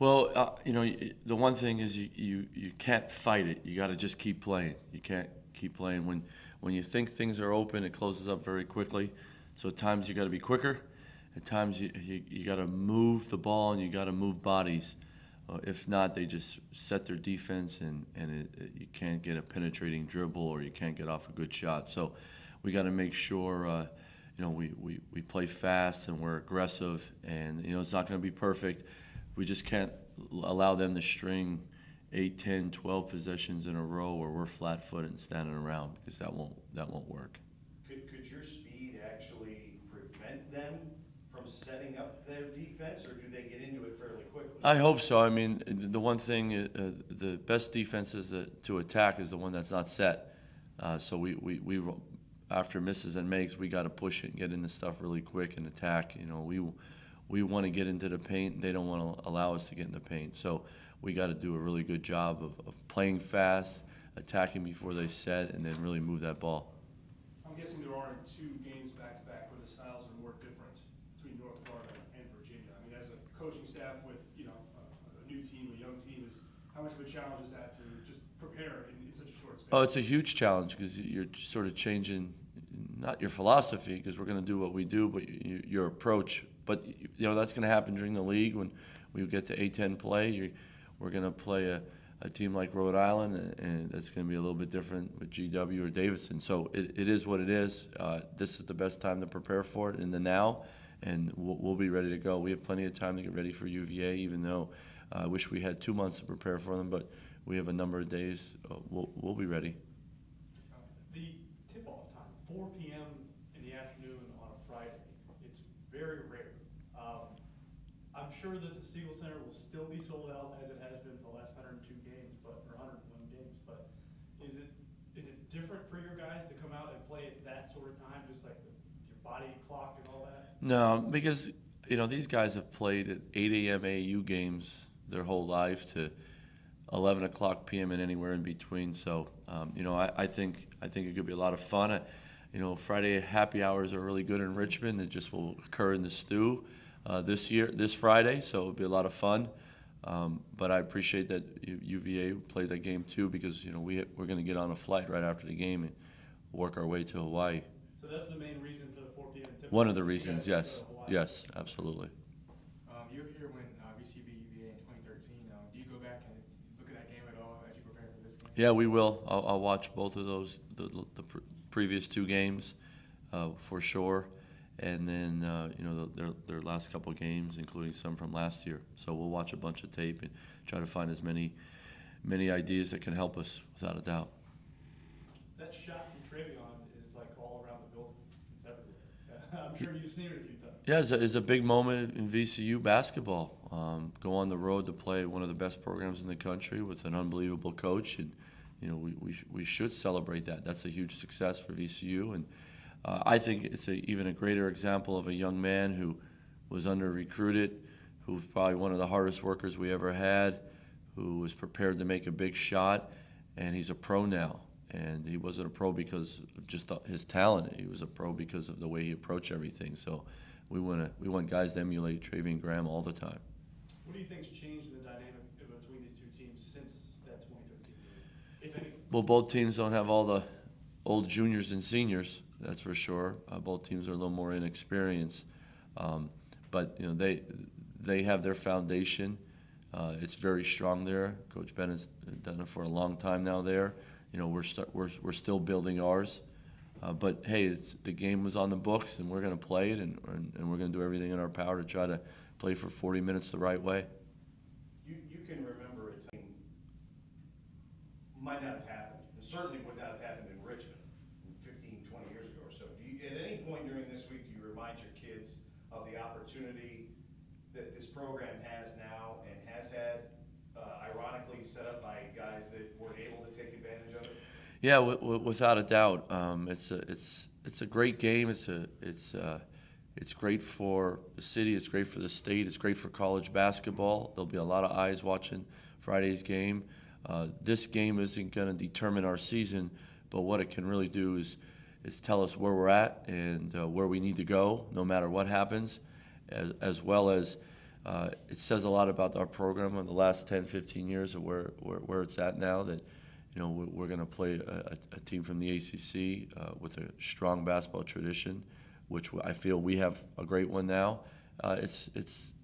Well, the one thing is you can't fight it. You got to just keep playing. You can't keep playing. When you think things are open, it closes up very quickly. So at times you got to be quicker. At times you got to move the ball and you got to move bodies. If not, they just set their defense and you can't get a penetrating dribble or you can't get off a good shot. So we got to make sure we play fast and we're aggressive. And it's not going to be perfect. We just can't allow them to string 8, 10, 12 possessions in a row where we're flat-footed and standing around, because that won't work. Could your speed actually prevent them from setting up their defense, or do they get into it fairly quickly? I hope so. I mean, the one thing, the best defense to attack is the one that's not set. So we after misses and makes, we got to push it and get into stuff really quick and attack. We want to get into the paint. They don't want to allow us to get in the paint. So we got to do a really good job of playing fast, attacking before they set, and then really move that ball. I'm guessing there aren't two games back-to-back where the styles are more different between North Florida and Virginia. I mean, as a coaching staff with a new team, a young team, how much of a challenge is that to just prepare in such a short space? Oh, it's a huge challenge because you're sort of changing, not your philosophy, because we're going to do what we do, but your approach. But that's going to happen during the league when we get to A-10 play. We're going to play a team like Rhode Island, and that's going to be a little bit different with GW or Davidson. So it is what it is. This is the best time to prepare for it in the now, and we'll be ready to go. We have plenty of time to get ready for UVA, even though I wish we had 2 months to prepare for them, but we have a number of days. We'll be ready. The tip-off time, 4 p.m. in the afternoon on a Friday, it's very rare. I'm sure that the Siegel Center will still be sold out as it has been for the last 102 games, or 101 games. But is it different for your guys to come out and play at that sort of time, just like your body clock and all that? No, because these guys have played at 8 a.m. AAU games their whole life to 11 o'clock p.m. and anywhere in between. So I think it could be a lot of fun. Friday happy hours are really good in Richmond. It just will occur in the Stew this Friday, so it'll be a lot of fun. But I appreciate that UVA played that game too, because we're going to get on a flight right after the game and work our way to Hawaii. So that's the main reason for the 4 p.m. tip. One of the reasons, yes, absolutely. You were here when VC beat UVA in 2013. Do you go back and look at that game at all as you prepare for this game? Yeah, we will. I'll watch both of those, the previous 2 games, for sure. And then their last couple of games, including some from last year. So we'll watch a bunch of tape and try to find as many ideas that can help us, without a doubt. That shot from Travion is like all around the building. It's everywhere. I'm sure you've seen it a few times. Yeah, it's a big moment in VCU basketball. Go on the road to play one of the best programs in the country with an unbelievable coach, and we should celebrate that. That's a huge success for VCU, and I think it's even a greater example of a young man who was under-recruited, who's probably one of the hardest workers we ever had, who was prepared to make a big shot, and he's a pro now. And he wasn't a pro because of just his talent. He was a pro because of the way he approached everything. So we want guys to emulate Travion Graham all the time. What do you think's changed in the dynamic between these two teams since that 2013 game, if any? Well, both teams don't have all the old juniors and seniors, that's for sure. Both teams are a little more inexperienced, but they have their foundation. It's very strong there. Coach Bennett's done it for a long time now there. We're still building ours, but hey, the game was on the books, and we're going to play it, and we're going to do everything in our power to try to play for 40 minutes the right way. You can remember a team might not have happened, and certainly would not have happened in Richmond 15, 20 years ago or so. At any point during this week, do you remind your kids of the opportunity that this program has now and has had, ironically set up by guys that weren't able to take advantage of it? Yeah, without a doubt, it's a great game. It's great for the city. It's great for the state. It's great for college basketball. There'll be a lot of eyes watching Friday's game. This game isn't going to determine our season, but what it can really do is tell us where we're at and where we need to go, no matter what happens, as well as It says a lot about our program in the last 10, 15 years of where it's at now, that we're going to play a team from the ACC with a strong basketball tradition, which I feel we have a great one now. It's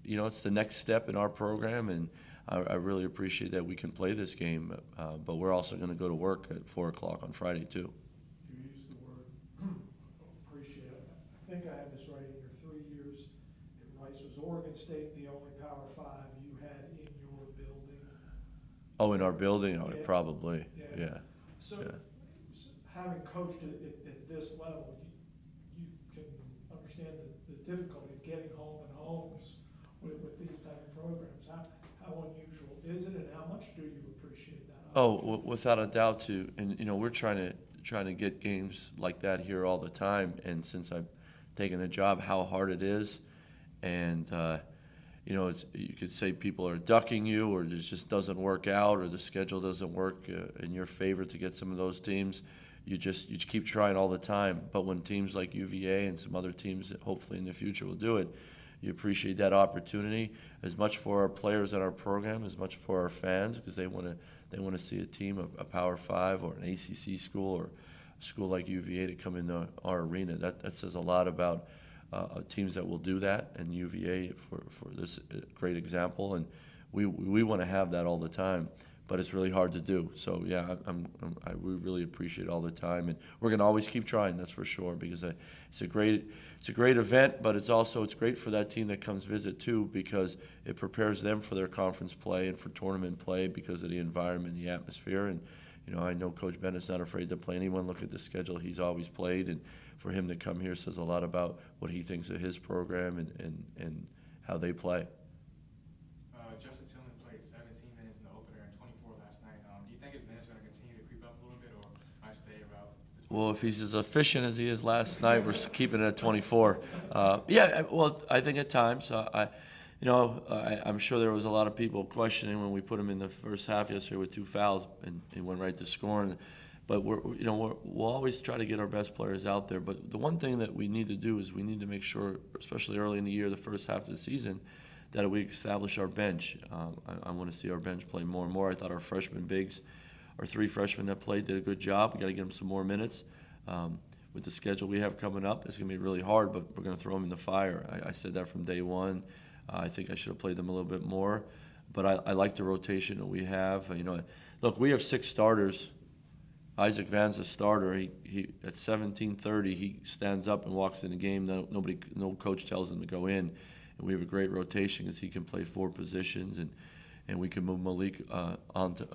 the next step in our program, and I really appreciate that we can play this game. But we're also going to go to work at 4 o'clock on Friday too. You used the word appreciate it. I think I have this right. In your 3 years at Rice, was Oregon State the only Power 5 you had in your building? Oh, in our building, Yeah. probably, yeah. So, Yeah. having coached at this level, you can understand the difficulty of getting home and homes with these type of programs. How unusual is it, and how much do you appreciate that? Oh, without a doubt too. And we're trying to get games like that here all the time. And since I've taken the job, how hard it is, and you could say people are ducking you, or it just doesn't work out, or the schedule doesn't work in your favor to get some of those teams. You just keep trying all the time. But when teams like UVA and some other teams that hopefully in the future will do it, you appreciate that opportunity as much for our players and our program, as much for our fans, because they want to see a team, a Power 5 or an ACC school or a school like UVA to come into our arena. That says a lot about teams that will do that, and UVA for this great example. And we want to have that all the time, but it's really hard to do. So yeah, we really appreciate it all the time, and we're going to always keep trying. That's for sure, because it's a great event, but it's great for that team that comes visit too, because it prepares them for their conference play and for tournament play because of the environment, the atmosphere. And I know Coach Bennett's not afraid to play anyone. Look at the schedule he's always played, and for him to come here says a lot about what he thinks of his program and how they play. Justin Tillman played 17 minutes in the opener and 24 last night. Do you think his minutes are going to continue to creep up a little bit, or might stay about the 24? Well, if he's as efficient as he is last night, we're keeping it at 24. Yeah, well, I think at times, I'm sure there was a lot of people questioning when we put him in the first half yesterday with 2 fouls, and he went right to scoring. But we'll always try to get our best players out there. But the one thing that we need to do is we need to make sure, especially early in the year, the first half of the season, that we establish our bench. I want to see our bench play more and more. I thought our freshman bigs, our 3 freshmen that played, did a good job. We got to get them some more minutes. With the schedule we have coming up, it's going to be really hard, but we're going to throw them in the fire. I said that from day one. I think I should have played them a little bit more, but I like the rotation that we have. Look, we have 6 starters. Isaac Van's a starter. He at 17:30 he stands up and walks in the game. No coach tells him to go in. And we have a great rotation because he can play 4 positions, and we can move Malik on to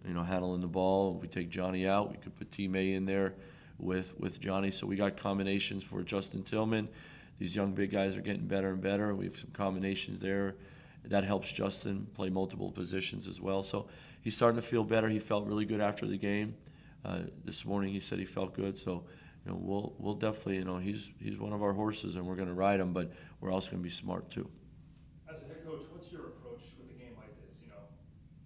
handling the ball. If we take Johnny out, we could put Team A in there with Johnny. So we got combinations for Justin Tillman. These young big guys are getting better and better, and we have some combinations there. That helps Justin play multiple positions as well. So he's starting to feel better. He felt really good after the game. This morning he said he felt good. So we'll definitely, he's one of our horses, and we're going to ride him, but we're also going to be smart too. As a head coach, what's your approach with a game like this?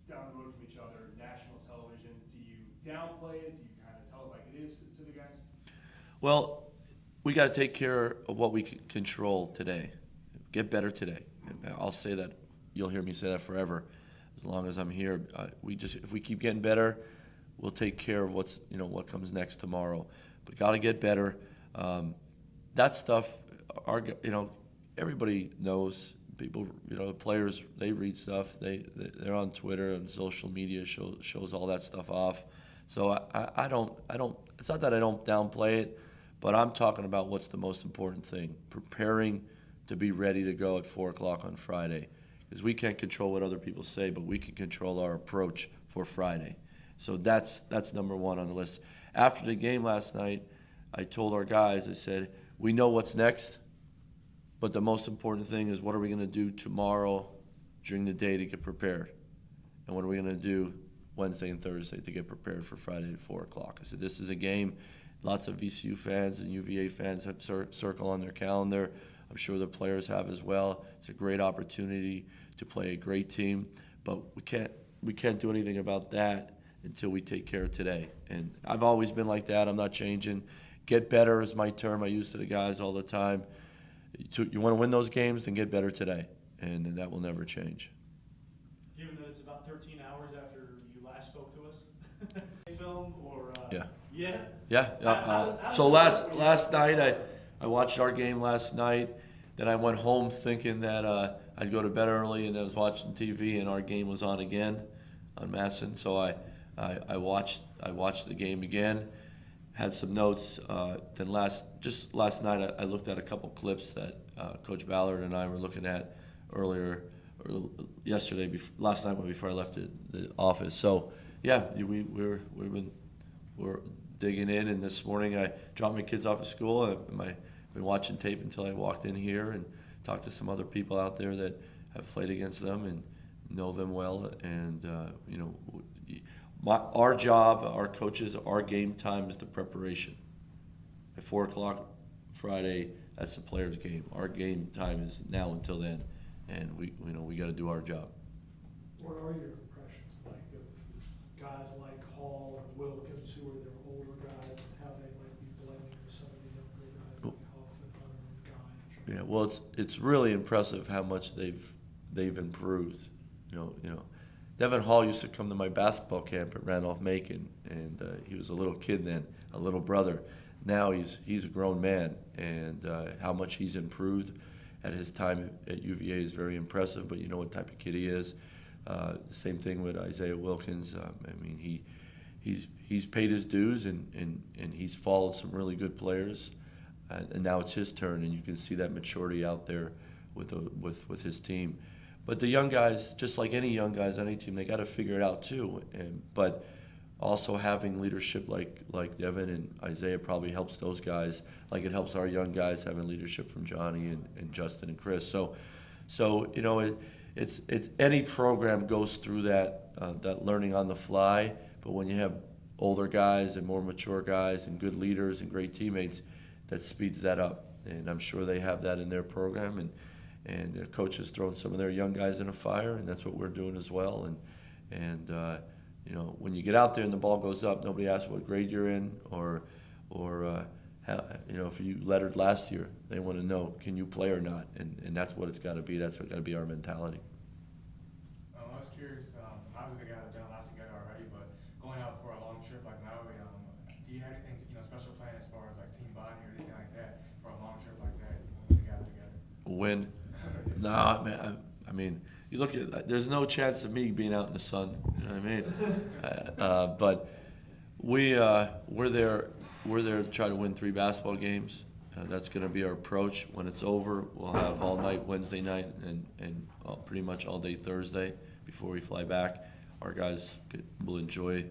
Down the road from each other, national television. Do you downplay it? Do you kind of tell it like it is to the guys? Well, we got to take care of what we can control today. Get better today. I'll say that. You'll hear me say that forever, as long as I'm here. If we keep getting better, we'll take care of what comes next tomorrow. But got to get better. That stuff, everybody knows. People, the players, they read stuff. They're on Twitter and social media shows all that stuff off. So I don't. It's not that I don't downplay it, but I'm talking about what's the most important thing: preparing to be ready to go at 4 o'clock on Friday. Because we can't control what other people say, but we can control our approach for Friday. So that's number 1 on the list. After the game last night, I told our guys, I said, we know what's next, but the most important thing is what are we going to do tomorrow during the day to get prepared? And what are we going to do Wednesday and Thursday to get prepared for Friday at 4 o'clock? I said, this is a game lots of VCU fans and UVA fans have circle on their calendar. I'm sure the players have as well. It's a great opportunity to play a great team, but we can't do anything about that until we take care of today. And I've always been like that. I'm not changing. Get better is my term I use to the guys all the time. You want to win those games, then get better today. and that will never change. Given that it's about 13 hours after you last spoke to us, film or? Yeah. Yeah? Yeah. How So does that work? last night I watched our game last night. Then I went home thinking that I'd go to bed early, and I was watching TV, and our game was on again on Masson. So I watched the game again, had some notes. Then last night I looked at a couple clips that Coach Ballard and I were looking at earlier or yesterday, last night before I left the office. So yeah, we're digging in. And this morning I dropped my kids off at school. I've been watching tape until I walked in here and talked to some other people out there that have played against them and know them well. And our job, our coaches, our game time is the preparation. At 4 o'clock Friday, that's the players' game. Our game time is now until then, and we got to do our job. What are your impressions, Mike, of guys like Hall and Wilkins, who are their older guys, and how they might be blending with some of the younger guys like Huff and Hunter and Guy? Yeah, well, it's really impressive how much they've improved. Devin Hall used to come to my basketball camp at Randolph-Macon, and he was a little kid then, a little brother. Now he's a grown man, and how much he's improved at his time at UVA is very impressive. But you know what type of kid he is. Same thing with Isaiah Wilkins. He's paid his dues, and he's followed some really good players, and now it's his turn, and you can see that maturity out there with his team. But the young guys, just like any young guys on any team, they got to figure it out too. But also having leadership like Devin and Isaiah probably helps those guys, like it helps our young guys having leadership from Johnny and Justin and Chris. So it's any program goes through that learning on the fly. But when you have older guys and more mature guys and good leaders and great teammates, that speeds that up. And I'm sure they have that in their program, and their coach has thrown some of their young guys in a fire, and that's what we're doing as well. And when you get out there and the ball goes up, nobody asks what grade you're in or if you lettered last year. They want to know, can you play or not? And that's what it's got to be. That's what got to be our mentality. I was curious, obviously the guys have done a lot together already, but going out for a long trip like Maui, do you have anything special planned as far as like team bonding or anything like that for a long trip like that when the guys are together? Win? No, man. I mean, you look at. There's no chance of me being out in the sun. You know what I mean? But we're there. We're there to try to win 3 basketball games. That's going to be our approach. When it's over, we'll have all night Wednesday night and pretty much all day Thursday before we fly back. Our guys will enjoy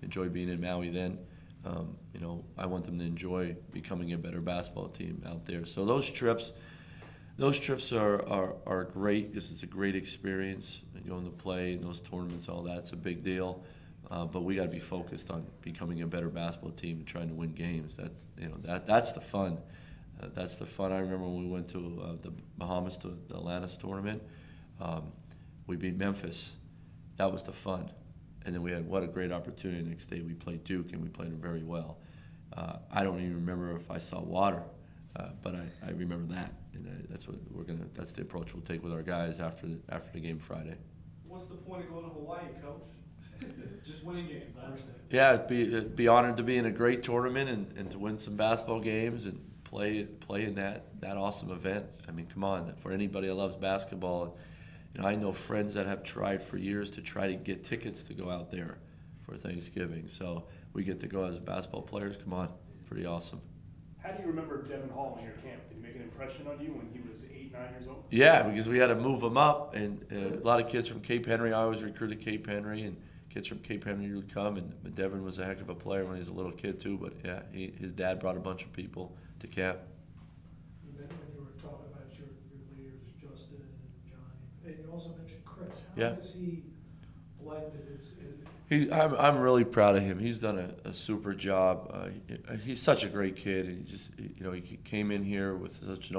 being in Maui then. I want them to enjoy becoming a better basketball team out there. So those trips are great because it's a great experience. Going to play in those tournaments, all that's a big deal. But we got to be focused on becoming a better basketball team and trying to win games. That's the fun. That's the fun. I remember when we went to the Bahamas to the Atlantis tournament. We beat Memphis. That was the fun. And then we had what a great opportunity. Next day we played Duke and we played them very well. I don't even remember if I saw water, but I remember that. And that's what that's the approach we'll take with our guys after the game Friday. What's the point of going to Hawaii, Coach? Just winning games, I understand. Yeah, be honored to be in a great tournament and to win some basketball games and play in that awesome event. I mean, come on, for anybody that loves basketball, I know friends that have tried for years to try to get tickets to go out there for Thanksgiving. So we get to go as basketball players. Come on, pretty awesome. How do you remember Devin Hall in your camp? Did he make an impression on you when he was 8, 9 years old? Yeah, because we had to move him up, and a lot of kids from Cape Henry. I always recruited Cape Henry, and kids from Cape Henry would come. And Devin was a heck of a player when he was a little kid too. But yeah, his dad brought a bunch of people to camp. When you were talking about your leaders, Justin and Johnny, and you also mentioned Chris. How Yeah. has he blended his I'm really proud of him. He's done a super job. He's such a great kid, and he came in here with such an